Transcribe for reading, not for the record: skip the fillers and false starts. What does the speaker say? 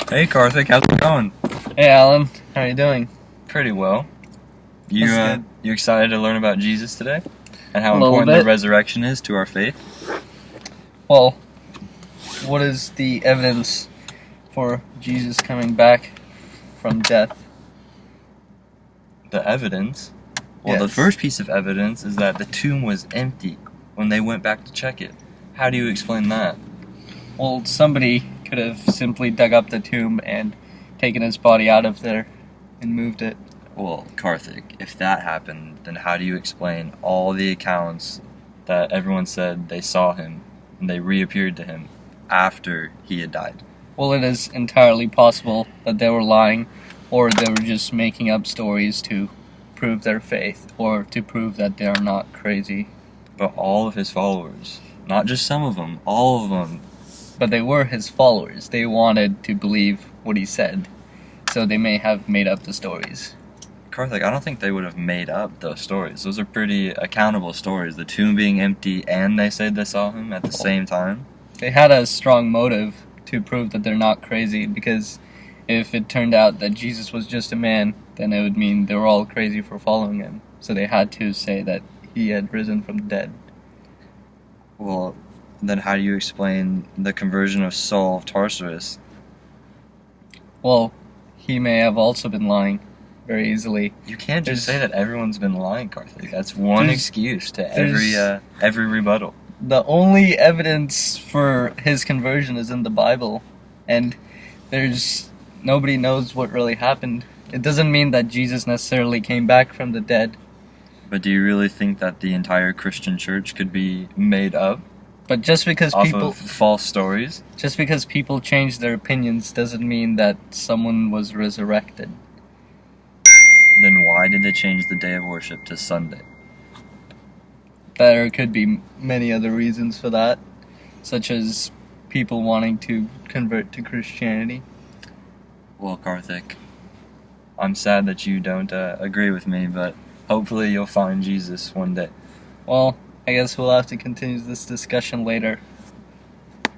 Hey Karthik, how's it going? Hey Alan, how are you doing? Pretty well. You That's good. you excited to learn about Jesus today? And how A little important the bit. resurrection is to our faith? Well, what is the evidence for Jesus coming back from death? The evidence? Well, the Yes. first piece of evidence is that the tomb was empty when they went back to check it. How do you explain that? Well, somebody could have simply dug up the tomb and taken his body out of there and moved it. Well, Karthik, if that happened, then how do you explain all the accounts that everyone said they saw him and they reappeared to him after he had died? Well, it is entirely possible that they were lying, or they were just making up stories to prove their faith, or to prove that they are not crazy. But all of his followers, not just some of them, all of them. But they were his followers. They wanted to believe what he said, so they may have made up the stories. Karthik, I don't think they would have made up those stories. Those are pretty accountable stories. The tomb being empty and they said they saw him at the same time. They had a strong motive to prove that they're not crazy, because if it turned out that Jesus was just a man, then it would mean they were all crazy for following him. So they had to say that he had risen from the dead. Well, then how do you explain the conversion of Saul of Tarsus? Well, he may have also been lying very easily. You can't just There's- say that everyone's been lying, Karthik. That's one There's- excuse to there's- every rebuttal. The only evidence for his conversion is in the Bible, and nobody knows what really happened. It doesn't mean that Jesus necessarily came back from the dead, But do you really think that the entire Christian church could be made up but just because off of false stories? people change their opinions doesn't mean that someone was resurrected. Then why did they change the day of worship to Sunday? There could be many other reasons for that, such as people wanting to convert to Christianity. Well, Karthik, I'm sad that you don't agree with me, but hopefully you'll find Jesus one day. Well, I guess we'll have to continue this discussion later.